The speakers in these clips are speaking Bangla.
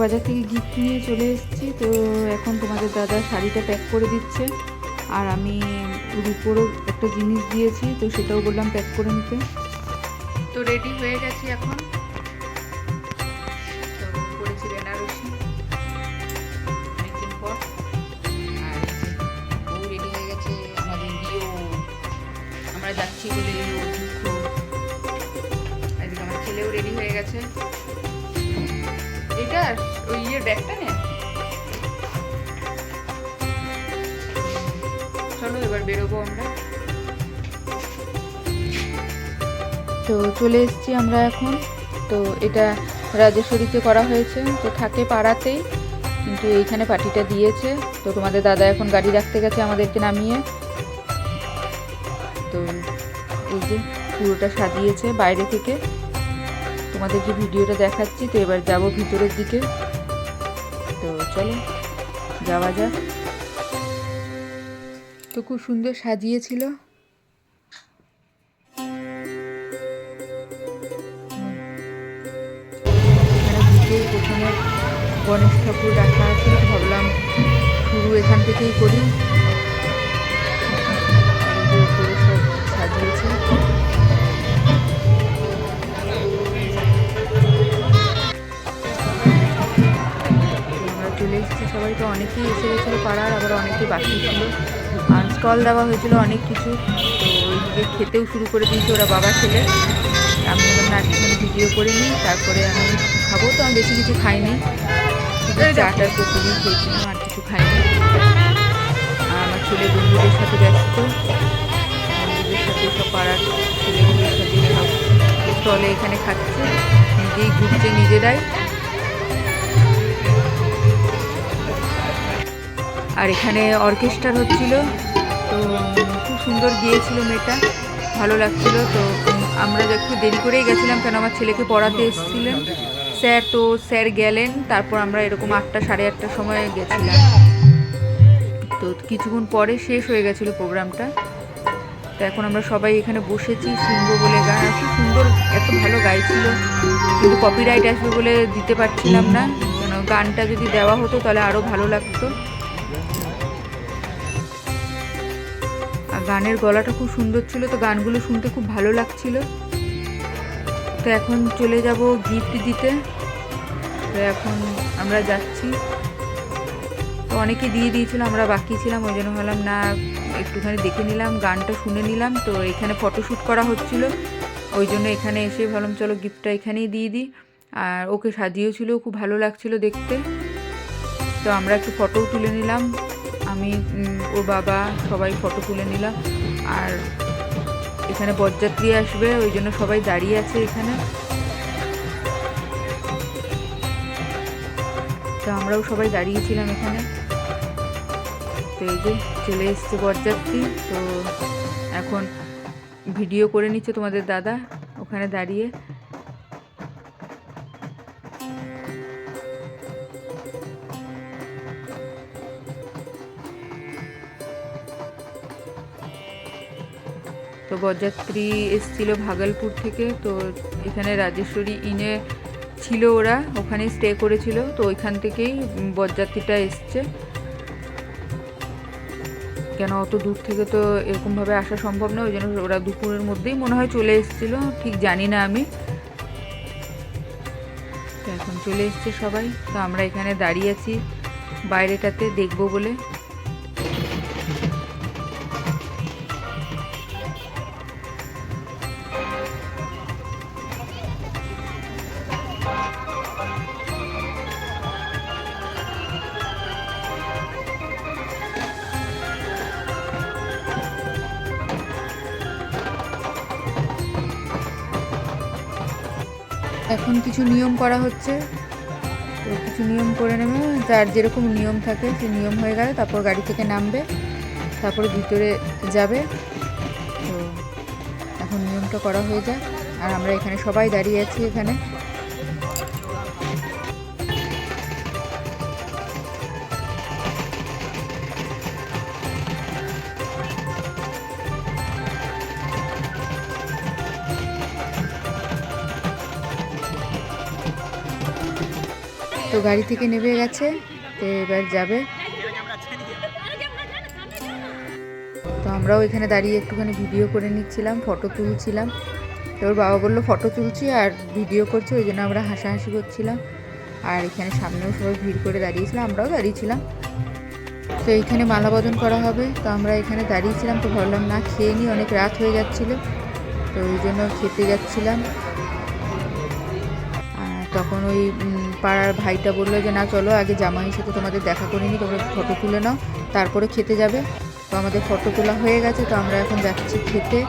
বাজার থেকে গিফট নিয়ে চলে এসেছি। তো এখন তোমাদের দাদা শাড়িটা প্যাক করে দিচ্ছে, আর আমি রুপোরও একটা জিনিস দিয়েছি, তো সেটাও বললাম প্যাক করে নিতে। তো রেডি হয়ে গেছি এখন। তো পরেছি বেনারসি অনেকদিন পর। আর ও রেডি হয়ে গেছে, আমাদের রিও। আমরা যাচ্ছি বলে ও দুঃখ। এদিকে আমার ছেলেও রেডি হয়ে গেছে। এটা ওই ইয়ের ব্যাগটা নে। চলো এবার বেরোবো আমরা। তো চলে এসেছি আমরা এখন। তো এটা রাজেশ্বরীতে করা হয়েছে, তো থাকে পাড়াতেই, কিন্তু এইখানে পার্টিটা দিয়েছে। তো তোমাদের দাদা এখন গাড়ি রাখতে গেছে আমাদেরকে নামিয়ে। তো এই যে পুরোটা সাজিয়েছে বাইরে থেকে, তোমাদেরকে ভিডিওটা দেখাচ্ছি। তো এবার যাব ভিতরের দিকে। তো চলো যাওয়া যাক। তো খুব সুন্দর সাজিয়েছিল। প্রথমে গণেশ ঠাকুর রাখা আছে, ভাবলাম শুরু এখান থেকেই করি। উপরে সব সাজিয়েছে। আমরা চলে এসেছি, সবাই তো অনেকেই এসে গেছিলো পাড়ার, আবার অনেকেই বাকি ছিল। আর স্টল দেওয়া হয়েছিল অনেক কিছু। তো ওইদিকে খেতেও শুরু করে দিয়েছে ওরা, বাবা ছেলে। আমি বললাম না একটু ভিডিও করে নিই, তারপরে আমি খাবো। তো আমি বেশি কিছু খাইনি, শুধু চাটার পকোড়ি খেয়েছিলাম, আর কিছু খাইনি। আর আমার ছেলে বন্ধুদের সাথে ব্যস্ত, বন্ধুদের সাথে সব পাড়ার ছেলেগুলোর সাথে সব স্টলে এখানে খাচ্ছে, নিজেই ঘুরছে নিজেরাই। আর এখানে অর্কেস্ট্রার হচ্ছিল, তো খুব সুন্দর গিয়েছিল মেয়েটা, ভালো লাগছিল। তো আমরা একটু দেরি করেই গেছিলাম, কেন আমার ছেলেকে পড়াতে এসেছিলেন স্যার। তো স্যার গেলেন, তারপর আমরা এরকম 8টা সাড়ে 8টার সময় গেছিলাম। তো কিছুক্ষণ পরে শেষ হয়ে গেছিলো প্রোগ্রামটা। তো এখন আমরা সবাই এখানে বসেছি, শুনবো বলে গান। আর খুব সুন্দর, এত ভালো গাইছিল, কিন্তু কপিরাইট আসবে বলে দিতে পারছিলাম না, কেন গানটা যদি দেওয়া হতো তাহলে আরও ভালো লাগতো। আর গানের গলাটা খুব সুন্দর ছিল, তো গানগুলো শুনতে খুব ভালো লাগছিল। তো এখন চলে যাব গিফট দিতে। তো এখন আমরা যাচ্ছি। তো অনেকে দিয়ে দিয়েছিল, আমরা বাকি ছিলাম, ওই জন্য ভাবলাম না একটুখানি দেখে নিলাম, গানটা শুনে নিলাম। তো এখানে ফটোশ্যুট করা হচ্ছিল, ওই জন্য এখানে এসে ভাবলাম চলো গিফটটা এখানেই দিয়ে দিই। আর ওকে সাজিয়েছিল, খুব ভালো লাগছিল দেখতে। তো আমরা একটু ফটোও তুলে নিলাম, আমি ওর বাবা সবাই ফটো তুলে নিলাম। আর এখানে বরযাত্রী আসবে, ওই জন্য সবাই দাঁড়িয়ে আছে এখানে। তো আমরাও সবাই দাঁড়িয়েছিলাম এখানে। তো এই যে চলে এসছে বরযাত্রী। তো এখন ভিডিও করে নিচ্ছে তোমাদের দাদা ওখানে দাঁড়িয়ে। তো বরযাত্রী এসেছিল ভাগলপুর থেকে। তো এখানে রাজেশ্বরী ইনে ছিল, ওরা ওখানে স্টে করেছিল, তো ওইখান থেকেই বরযাত্রীটা এসছে। কেন অত দূর থেকে তো এরকমভাবে আসা সম্ভব না, ওই জন্য ওরা দুপুরের মধ্যেই মনে হয় চলে এসেছিল, ঠিক জানি না আমি। তো এখন চলে এসছে সবাই। তো আমরা এখানে দাঁড়িয়ে আছি বাইরেটাতে দেখবো বলে। এখন কিছু নিয়ম করা হচ্ছে, তো কিছু নিয়ম করে নেবে, যার যেরকম নিয়ম থাকে সেই নিয়ম হয়ে গেলে তারপর গাড়ি থেকে নামবে, তারপরে ভিতরে যাবে। তো এখন নিয়মটা করা হয়ে যায়, আর আমরা এখানে সবাই দাঁড়িয়ে আছি এখানে। তো তো গাড়ি থেকে নেমে গেছে, তো এবার যাবে। তো আমরাও এখানে দাঁড়িয়ে একটুখানি ভিডিও করে নিচ্ছিলাম, ফটো তুলছিলাম। তো ওর বাবা বললো ফটো তুলছি আর ভিডিও করছে, ওই জন্য আমরা হাসাহাসি করছিলাম। আর এখানে সামনেও সবাই ভিড় করে দাঁড়িয়েছিলাম, আমরাও দাঁড়িয়েছিলাম। তো এইখানে মালা বদল করা হবে, তো আমরা এখানে দাঁড়িয়েছিলাম। তো ভাবলাম না খেয়ে নিই, অনেক রাত হয়ে যাচ্ছিলো, তো ওই জন্য খেতে যাচ্ছিলাম। তখন ওই পাড়ার ভাইটা বললো যে না চলো আগে জামাইয়ের সাথে তোমাদের দেখা করে নিই, তোমরা ফটো তুলে নাও, তারপরে খেতে যাবে। তো আমাদের ফটো তোলা হয়ে গেছে, তো আমরা এখন যাচ্ছি খেতে।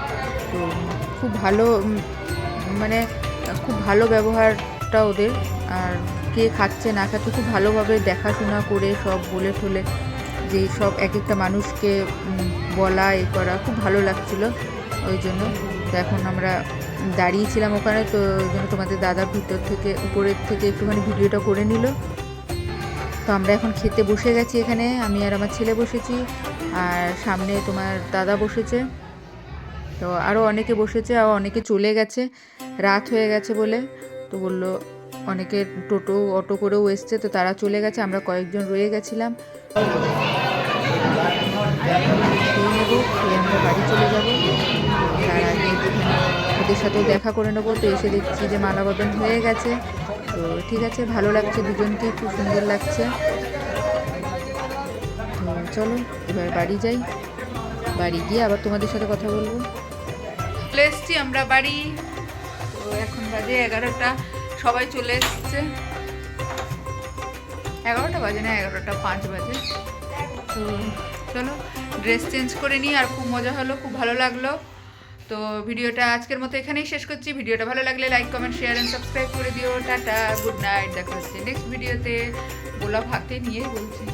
তো খুব ভালো, মানে খুব ভালো ব্যবহারটা ওদের। আর কে খাচ্ছে না খাচ্ছে খুব ভালোভাবে দেখাশোনা করে সব বলে ঠলে, যে সব এক একটা মানুষকে বলা এ করা খুব ভালো লাগছিল। ওই জন্য তো এখন আমরা দাঁড়িয়েছিলাম ওখানে, তো ওই জন্য তোমাদের দাদা ভিতর থেকে উপরের থেকে একটুখানি ভিডিওটা করে নিল। তো আমরা এখন খেতে বসে গেছি, এখানে আমি আর আমার ছেলে বসেছি, আর সামনে তোমার দাদা বসেছে। তো আরও অনেকে বসেছে, আর অনেকে চলে গেছে, রাত হয়ে গেছে বলে। তো বললো অনেকে টোটো অটো করেও এসছে, তো তারা চলে গেছে, আমরা কয়েকজন রয়ে গেছিলাম। খেয়ে নেবো, খেয়ে আমরা বাড়ি চলে যাবো। তার আগে ওদের সাথেও দেখা করে নেবো। তো এসে দেখছি যে মালা বদল হয়ে গেছে। তো ঠিক আছে, ভালো লাগছে, দুজনকেই খুব সুন্দর লাগছে। তো চলো এবার বাড়ি যাই, বাড়ি গিয়ে আবার তোমাদের সাথে কথা বলবো। চলে এসছি আমরা বাড়ি। তো এখন বাজে 11টা, সবাই চলে এসছে। 11টা বাজে না, 11টা 5 বাজে। তো চলো ড্রেস চেঞ্জ করে নিই। আর খুব মজা হলো, খুব ভালো লাগলো। তো ভিডিওটা আজকের মতো এখানেই শেষ করছি। ভিডিওটা ভালো লাগলে like comment share and subscribe করে দিও। টাটা, গুড নাইট, দেখা হচ্ছে নেক্সট ভিডিওতে। গোলাপ হাতে নিয়েই বলছি।